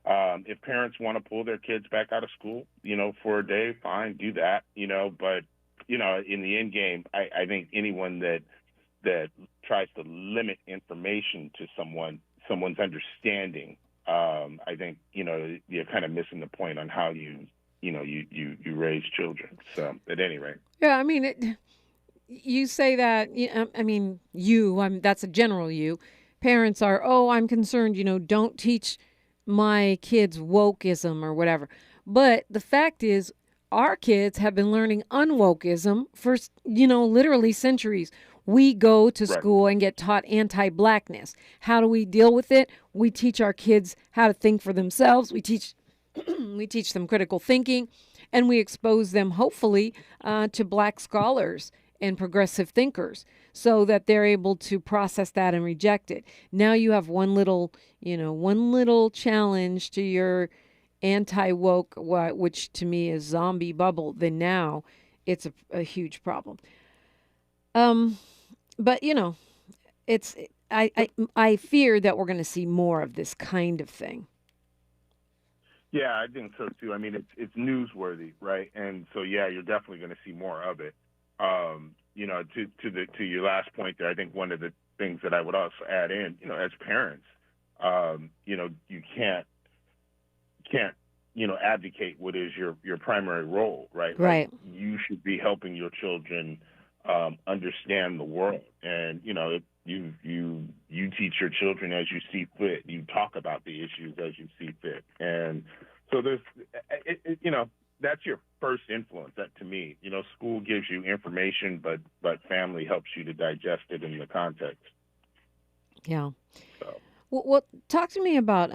[SPEAKER 10] If parents want to pull their kids back out of school, for a day, fine, do that, but, in the end game, I think anyone that tries to limit information to someone's understanding, I think, you're kind of missing the point on how you raise children. So at any rate.
[SPEAKER 9] Yeah, I mean, you say that, that's a general you. Parents are, I'm concerned, don't teach my kids wokeism or whatever. But the fact is, our kids have been learning unwokeism for, literally centuries. We go to school and get taught anti-blackness. How do we deal with it? We teach our kids how to think for themselves. We teach them critical thinking, and we expose them, hopefully, to black scholars and progressive thinkers so that they're able to process that and reject it. Now you have one little challenge to your anti-woke, which to me is zombie bubble, then now it's a huge problem. But you know, it's I fear that we're going to see more of this kind of thing.
[SPEAKER 10] Yeah, I think so too. I mean, it's newsworthy, right? And so, yeah, you're definitely going to see more of it. You know, to your last point there, I think one of the things that I would also add in, you know, as parents, you know, you can't you know, advocate what is your primary role, right?
[SPEAKER 9] Right.
[SPEAKER 10] Like, you should be helping your children understand the world, and you know, you teach your children as you see fit. You talk about the issues as you see fit, and so there's, you know, that's your first influence. That, to me, you know, school gives you information, but family helps you to digest it in the context.
[SPEAKER 9] Yeah.
[SPEAKER 10] So.
[SPEAKER 9] Well, talk to me about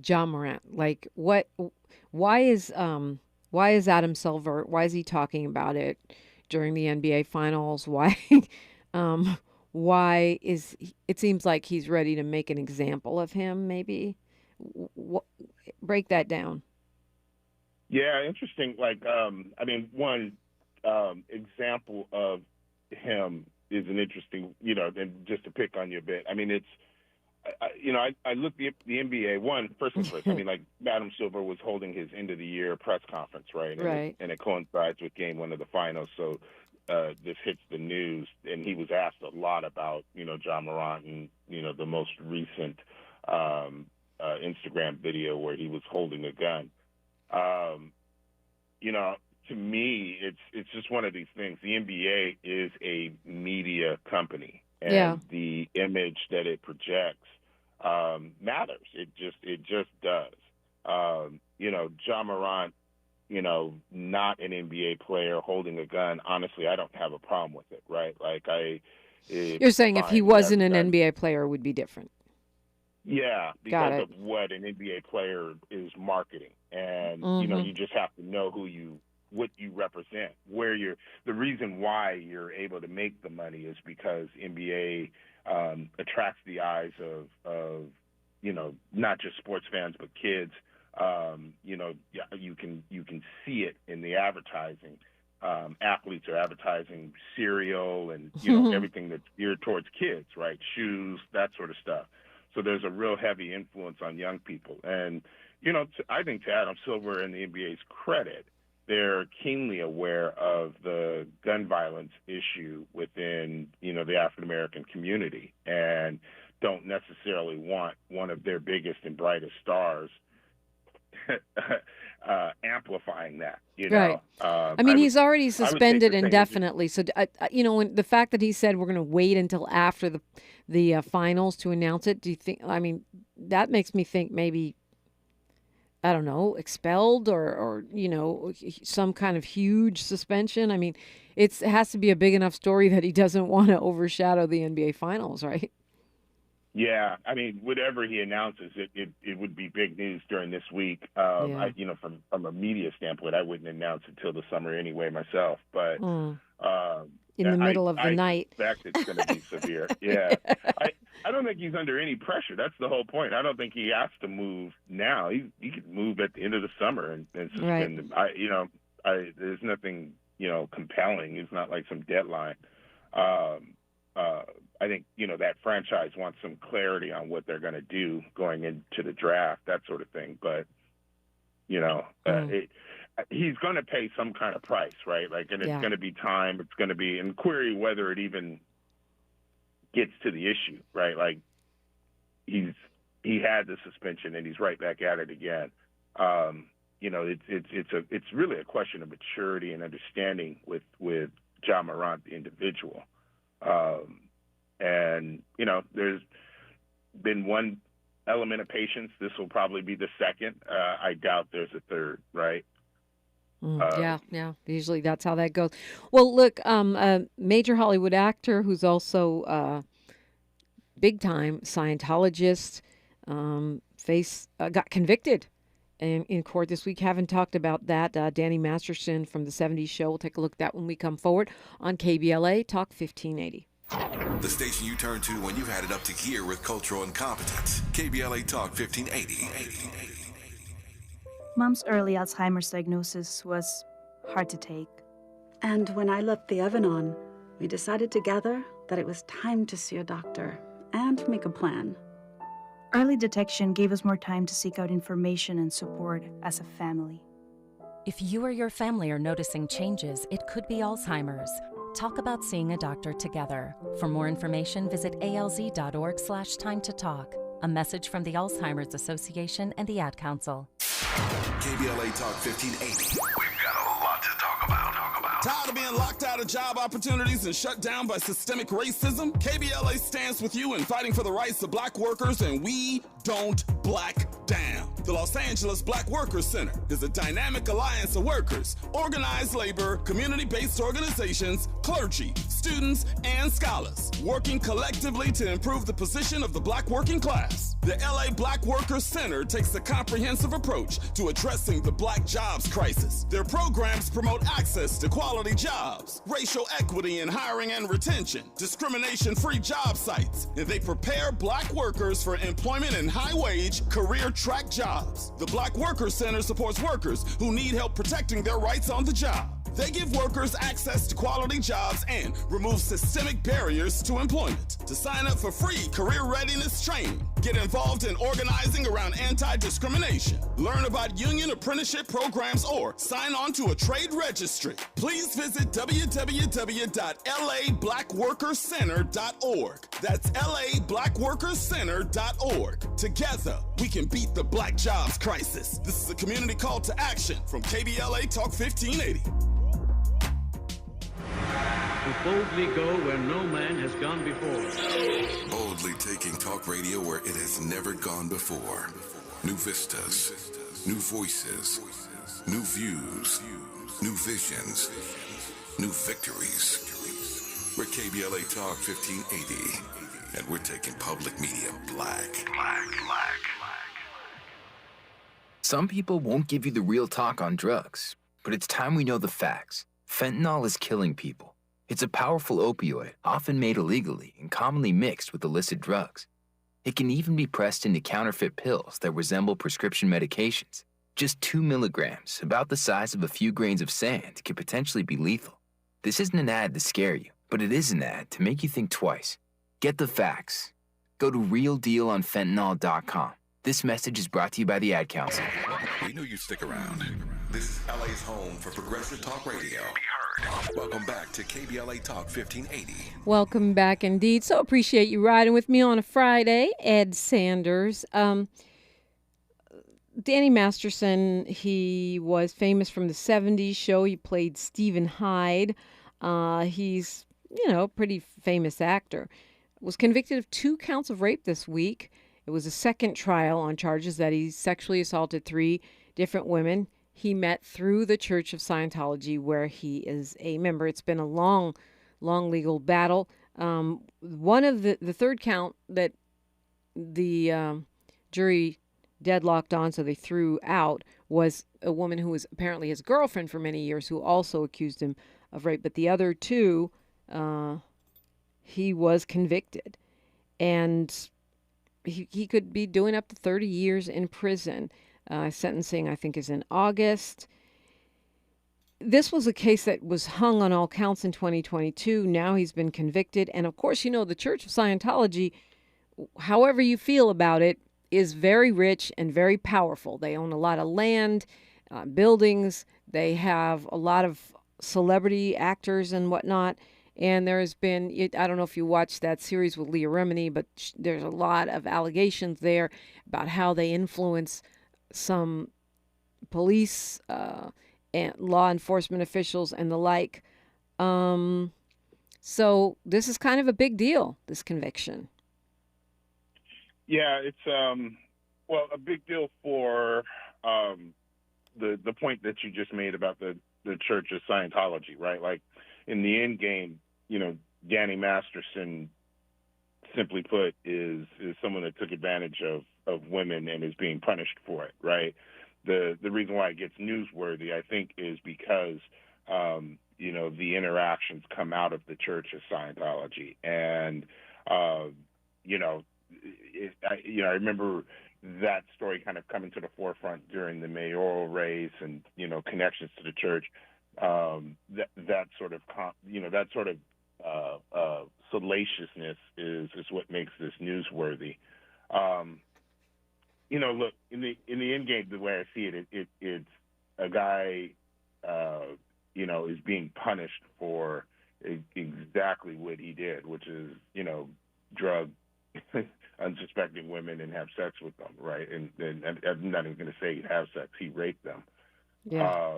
[SPEAKER 9] John Morant. Like, why is Adam Silver? Why is he talking about it during the NBA Finals? Why is it seems like he's ready to make an example of him? Maybe break that down.
[SPEAKER 10] Yeah, interesting. Like, I mean, one example of him is an interesting, you know, and just to pick on you a bit. I mean, it's, you know, I look at the NBA. First and first, I mean, like, Adam Silver was holding his end of the year press conference, right? And it coincides with Game 1 of the Finals. So this hits the news, and he was asked a lot about, you know, John Morant and, you know, the most recent Instagram video where he was holding a gun. You know, to me, it's just one of these things. The NBA is a media company, and the image that it projects matters. It just does. You know, John Morant, you know, not an NBA player holding a gun. Honestly, I don't have a problem with it, right? Like, you're
[SPEAKER 9] saying if he wasn't an NBA player, it would be different.
[SPEAKER 10] Yeah, because of what an NBA player is marketing, and you know, you just have to know what you represent, the reason why you're able to make the money is because NBA attracts the eyes of you know, not just sports fans but kids. You know, you can see it in the advertising. Athletes are advertising cereal and, you know, everything that's geared towards kids, right? Shoes, that sort of stuff. So there's a real heavy influence on young people. And, you know, I think to Adam Silver and the NBA's credit, they're keenly aware of the gun violence issue within, you know, the African-American community, and don't necessarily want one of their biggest and brightest stars amplifying that, you know.
[SPEAKER 9] Right. I mean, he's already suspended indefinitely. So, you know, when the fact that he said we're going to wait until after the finals to announce it, do you think? I mean, that makes me think maybe, I don't know, expelled or you know, some kind of huge suspension. I mean, it has to be a big enough story that he doesn't want to overshadow the NBA Finals, right?
[SPEAKER 10] Yeah, I mean, whatever he announces, it would be big news during this week. You know, from a media standpoint, I wouldn't announce it till the summer anyway myself. But
[SPEAKER 9] in the middle of the night,
[SPEAKER 10] I suspect it's going to be severe. Yeah, I don't think he's under any pressure. That's the whole point. I don't think he has to move now. He could move at the end of the summer and suspend him. You know, there's nothing, you know, compelling. It's not like some deadline. I think, you know, that franchise wants some clarity on what they're going to do going into the draft, that sort of thing. But, you know, he's going to pay some kind of price, right? Like, and it's going to be time. It's going to be, and query whether it even gets to the issue, right? Like, he had the suspension and he's right back at it again. You know, it's really a question of maturity and understanding with John Morant, the individual. And, you know, there's been one element of patience. This will probably be the second. I doubt there's a third, right?
[SPEAKER 9] Yeah. Usually that's how that goes. Well, look, a major Hollywood actor who's also big-time Scientologist got convicted in court this week. Haven't talked about that. Danny Masterson from the 70s Show. We'll take a look at that when we come forward on KBLA Talk 1580.
[SPEAKER 5] The station you turn to when you've had it up to gear with cultural incompetence. KBLA Talk 1580.
[SPEAKER 2] Mom's early Alzheimer's diagnosis was hard to take.
[SPEAKER 4] And when I left the Evanon, we decided together that it was time to see a doctor and make a plan.
[SPEAKER 2] Early detection gave us more time to seek out information and support as a family.
[SPEAKER 18] If you or your family are noticing changes, it could be Alzheimer's. Talk about seeing a doctor together. For more information, visit alz.org/time to talk. A message from the Alzheimer's Association and the Ad Council.
[SPEAKER 5] KBLA Talk 1580.
[SPEAKER 24] Tired of being locked out of job opportunities and shut down by systemic racism? KBLA stands with you in fighting for the rights of black workers, and we don't black down. The Los Angeles Black Workers Center is a dynamic alliance of workers, organized labor, community-based organizations, clergy, students, and scholars, working collectively to improve the position of the black working class. The LA Black Workers Center takes a comprehensive approach to addressing the black jobs crisis. Their programs promote access to quality jobs, racial equity in hiring and retention, discrimination-free job sites, and they prepare black workers for employment in high-wage, career-track jobs. The Black Workers Center supports workers who need help protecting their rights on the job. They give workers access to quality jobs and remove systemic barriers to employment. To sign up for free career readiness training, get involved in organizing around anti-discrimination, learn about union apprenticeship programs, or sign on to a trade registry, please visit www.lablackworkerscenter.org. That's lablackworkerscenter.org. Together, we can beat the black jobs crisis. This is a community call to action from KBLA Talk 1580.
[SPEAKER 25] To boldly go where no man has gone before.
[SPEAKER 5] Boldly taking talk radio where it has never gone before. New vistas, new voices, new views, new visions, new victories. We're KBLA Talk 1580, and we're taking public media black.
[SPEAKER 26] Some people won't give you the real talk on drugs, but it's time we know the facts. Fentanyl is killing people. It's a powerful opioid, often made illegally and commonly mixed with illicit drugs. It can even be pressed into counterfeit pills that resemble prescription medications. Just 2 milligrams, about the size of a few grains of sand, can potentially be lethal. This isn't an ad to scare you, but it is an ad to make you think twice. Get the facts. Go to realdealonfentanyl.com. This message is brought to you by the Ad Council.
[SPEAKER 5] We knew you'd stick around. This is LA's home for progressive talk radio. Welcome back to KBLA Talk 1580.
[SPEAKER 9] Welcome back indeed. So appreciate you riding with me on a Friday. Ed Sanders. Danny Masterson, he was famous from the 70s show. He played Stephen Hyde. He's, a pretty famous actor. Was convicted of 2 counts of rape this week. It was a second trial on charges that he sexually assaulted 3 different women he met through the Church of Scientology, where he is a member. It's been a long legal battle. One of the third count that the jury deadlocked on, so they threw out, was a woman who was apparently his girlfriend for many years, who also accused him of rape. But the other 2, he was convicted. And he could be doing up to 30 years in prison. Sentencing, I think, is in August. This was a case that was hung on all counts in 2022. Now he's been convicted. And of course, the Church of Scientology, however you feel about it, is very rich and very powerful. They own a lot of land, buildings. They have a lot of celebrity actors and whatnot. And there has been, I don't know if you watched that series with Leah Remini, but there's a lot of allegations there about how they influence some police and law enforcement officials and the like. So this is kind of a big deal, this conviction.
[SPEAKER 10] Yeah, it's a big deal for the point that you just made about the Church of Scientology, right? Like, in the end game, Danny Masterson, simply put, is someone that took advantage of women and is being punished for it, right? The reason why it gets newsworthy, I think, is because the interactions come out of the Church of Scientology, and I remember that story kind of coming to the forefront during the mayoral race and, connections to the church, that sort of salaciousness is what makes this newsworthy. Look, in the end game, the way I see it, it's a guy, is being punished for exactly what he did, which is, drug unsuspecting women and have sex with them, right? And I'm not even going to say have sex; he raped them.
[SPEAKER 9] Yeah.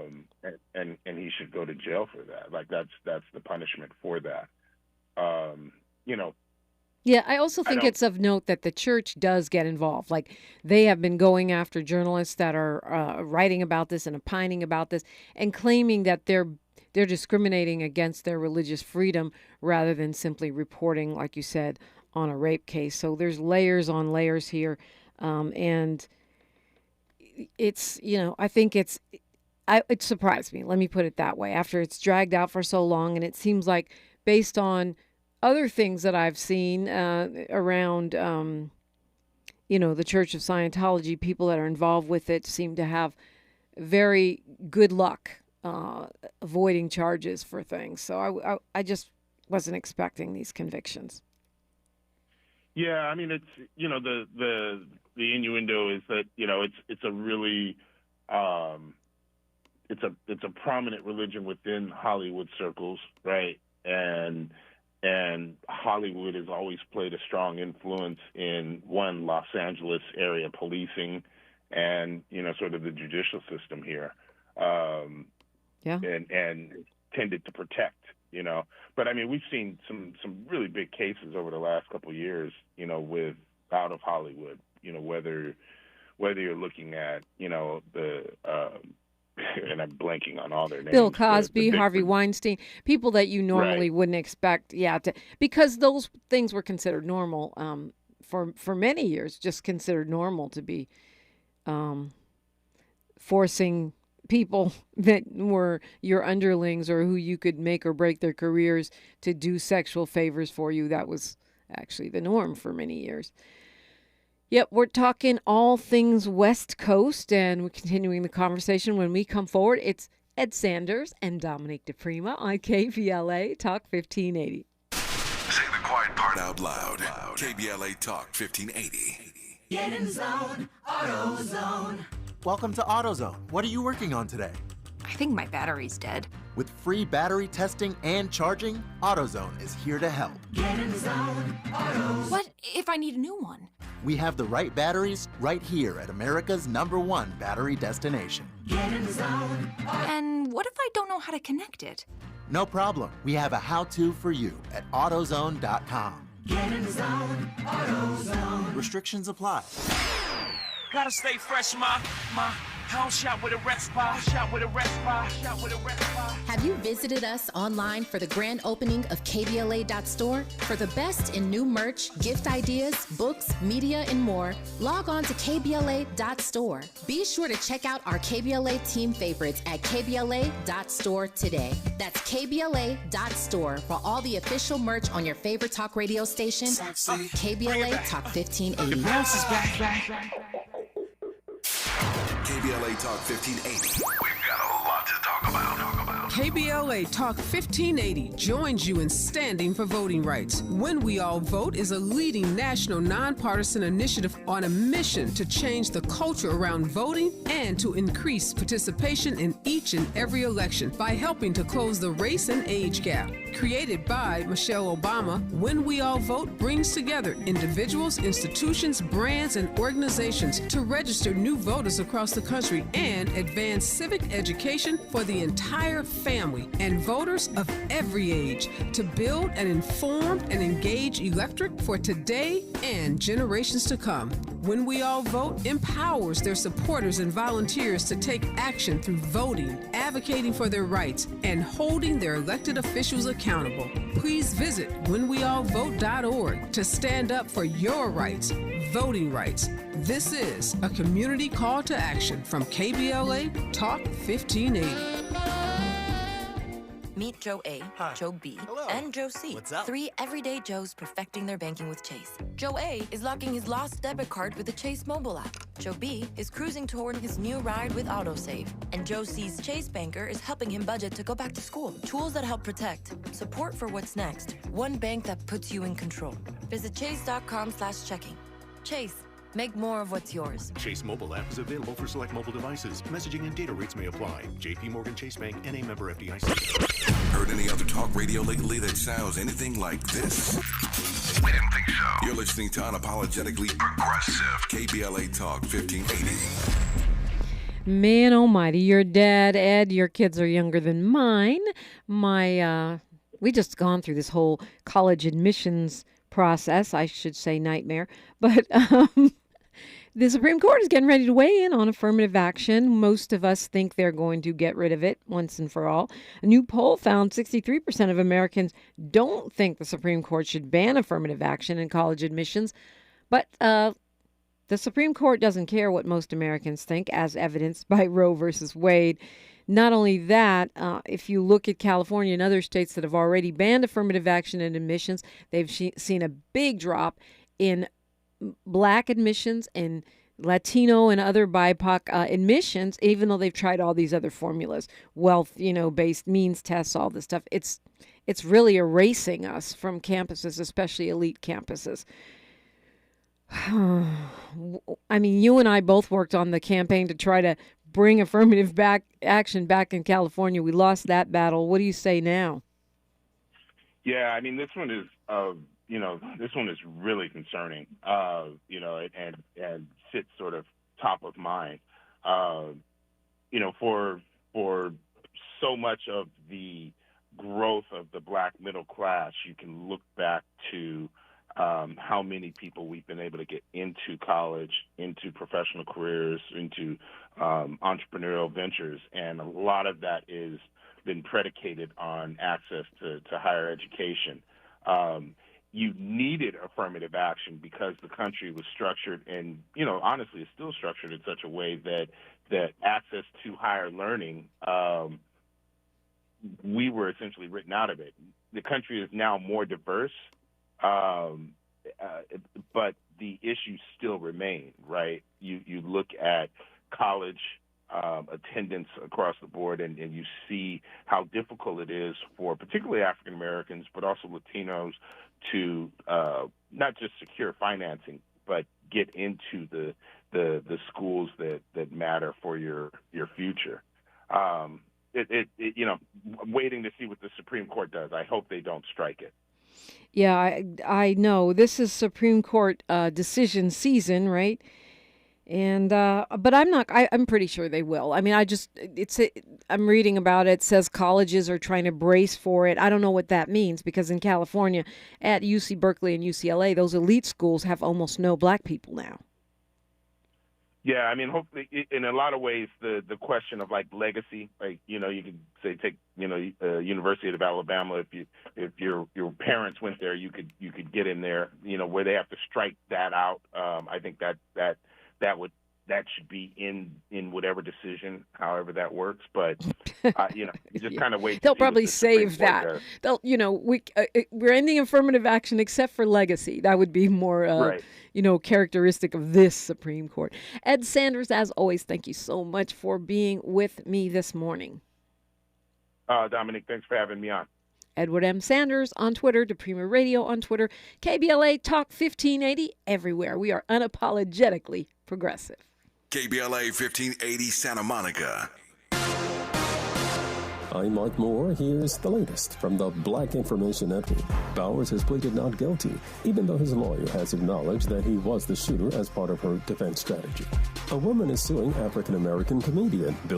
[SPEAKER 10] And he should go to jail for that. Like that's the punishment for that.
[SPEAKER 9] Yeah, I also think it's of note that the church does get involved. Like, they have been going after journalists that are writing about this and opining about this and claiming that they're discriminating against their religious freedom rather than simply reporting, like you said, on a rape case. So there's layers on layers here. And it's, I think it surprised me. Let me put it that way. After it's dragged out for so long, and it seems like based on other things that I've seen around, the Church of Scientology, people that are involved with it seem to have very good luck avoiding charges for things. So I just wasn't expecting these convictions.
[SPEAKER 10] Yeah, I mean, it's the innuendo is that it's a really it's a prominent religion within Hollywood circles, right? And Hollywood has always played a strong influence in Los Angeles area policing and sort of the judicial system here. And tended to protect. But I mean, we've seen some really big cases over the last couple of years, with out of Hollywood, whether you're looking at, the and I'm blanking on all their names.
[SPEAKER 9] Bill Cosby, Harvey Weinstein, people that you normally wouldn't expect, because those things were considered normal for many years, just considered normal to be forcing people that were your underlings or who you could make or break their careers to do sexual favors for you. That was actually the norm for many years. Yep, we're talking all things West Coast, and we're continuing the conversation. When we come forward, it's Ed Sanders and Dominique DiPrima on KBLA Talk 1580.
[SPEAKER 5] Say the quiet part out loud. KBLA Talk 1580.
[SPEAKER 6] Get in zone, AutoZone.
[SPEAKER 3] Welcome to AutoZone. What are you working on today?
[SPEAKER 7] I think my battery's dead.
[SPEAKER 3] With free battery testing and charging, AutoZone is here to help.
[SPEAKER 6] Get in zone, AutoZone.
[SPEAKER 7] What if I need a new one?
[SPEAKER 3] We have the right batteries right here at America's #1 battery destination.
[SPEAKER 6] Get in zone,
[SPEAKER 7] And what if I don't know how to connect it?
[SPEAKER 3] No problem. We have a how-to for you at AutoZone.com.
[SPEAKER 6] Get in zone, AutoZone.
[SPEAKER 3] Restrictions apply.
[SPEAKER 8] Gotta stay fresh, my house shot with a rest bar,
[SPEAKER 11] Have you visited us online for the grand opening of KBLA.store? For the best in new merch, gift ideas, books, media, and more, log on to KBLA.store. Be sure to check out our KBLA team favorites at KBLA.store today. That's KBLA.store for all the official merch on your favorite talk radio station, KBLA Talk 1580.
[SPEAKER 8] Bounce is back.
[SPEAKER 5] KBLA Talk 1580. We've got a lot to talk about.
[SPEAKER 12] KBLA Talk 1580 joins you in standing for voting rights. When We All Vote is a leading national nonpartisan initiative on a mission to change the culture around voting and to increase participation in each and every election by helping to close the race and age gap. Created by Michelle Obama, When We All Vote brings together individuals, institutions, brands, and organizations to register new voters across the country and advance civic education for the entire family and voters of every age to build an informed and engaged electorate for today and generations to come. When We All Vote empowers their supporters and volunteers to take action through voting, advocating for their rights, and holding their elected officials accountable. Please visit whenweallvote.org to stand up for your rights, voting rights. This is a community call to action from KBLA Talk 1580.
[SPEAKER 1] Meet Joe A, Joe B, and Joe C.
[SPEAKER 13] What's up?
[SPEAKER 1] 3 everyday Joes perfecting their banking with Chase. Joe A is locking his lost debit card with the Chase mobile app. Joe B is cruising toward his new ride with AutoSave. And Joe C's Chase banker is helping him budget to go back to school. Tools that help protect. Support for what's next. One bank that puts you in control. Visit chase.com/checking. Chase. Make more of what's yours.
[SPEAKER 14] Chase mobile app is available for select mobile devices. Messaging and data rates may apply. JP Morgan Chase Bank, N.A. member FDIC.
[SPEAKER 5] Heard any other talk radio lately that sounds anything like this? We didn't think so. You're listening to Unapologetically Progressive. KBLA Talk 1580.
[SPEAKER 9] Man almighty, your dad, Ed, your kids are younger than mine. We just gone through this whole college admissions process, I should say nightmare. But the Supreme Court is getting ready to weigh in on affirmative action. Most of us think they're going to get rid of it once and for all. A new poll found 63% of Americans don't think the Supreme Court should ban affirmative action in college admissions. But the Supreme Court doesn't care what most Americans think, as evidenced by Roe versus Wade. Not only that, if you look at California and other states that have already banned affirmative action in admissions, they've seen a big drop in Black admissions and Latino and other BIPOC admissions, even though they've tried all these other formulas, wealth, based means tests, all this stuff. It's really erasing us from campuses, especially elite campuses. I mean, you and I both worked on the campaign to try to bring affirmative action back in California. We lost that battle. What do you say now?
[SPEAKER 10] Yeah, I mean, this one is, really concerning, and sits sort of top of mind. For so much of the growth of the Black middle class, you can look back to how many people we've been able to get into college, into professional careers, into entrepreneurial ventures. And a lot of that is been predicated on access to higher education. You needed affirmative action because the country was structured and, honestly, it's still structured in such a way that access to higher learning, we were essentially written out of it. The country is now more diverse, but the issues still remain, right? You look at college attendance across the board, and you see how difficult it is for particularly African Americans, but also Latinos to not just secure financing, but get into the schools that matter for your future. Waiting to see what the Supreme Court does. I hope they don't strike it.
[SPEAKER 9] Yeah, I know this is Supreme Court decision season, right? And but I'm pretty sure they will. I mean, I'm reading about it. It says colleges are trying to brace for it. I don't know what that means because in California, at UC Berkeley and UCLA, those elite schools have almost no Black people now.
[SPEAKER 10] Yeah, I mean, hopefully, in a lot of ways, the question of like legacy, like you could say take University of Alabama. If your parents went there, you could get in there. Where they have to strike that out. I think that should be in whatever decision, however that works. But you just kind of wait.
[SPEAKER 9] They'll probably save that. They'll, we're ending affirmative action except for legacy. That would be more,
[SPEAKER 10] right.
[SPEAKER 9] Characteristic of this Supreme Court. Ed Sanders, as always, thank you so much for being with me this morning.
[SPEAKER 10] Dominique, thanks for having me on.
[SPEAKER 9] Edward M. Sanders on Twitter, DiPrima Radio on Twitter, KBLA Talk 1580 everywhere. We are unapologetically progressive.
[SPEAKER 5] KBLA 1580 Santa Monica.
[SPEAKER 15] I'm Mark Moore. Here's the latest from the Black Information Network. Bowers has pleaded not guilty, even though his lawyer has acknowledged that he was the shooter as part of her defense strategy. A woman is suing African-American comedian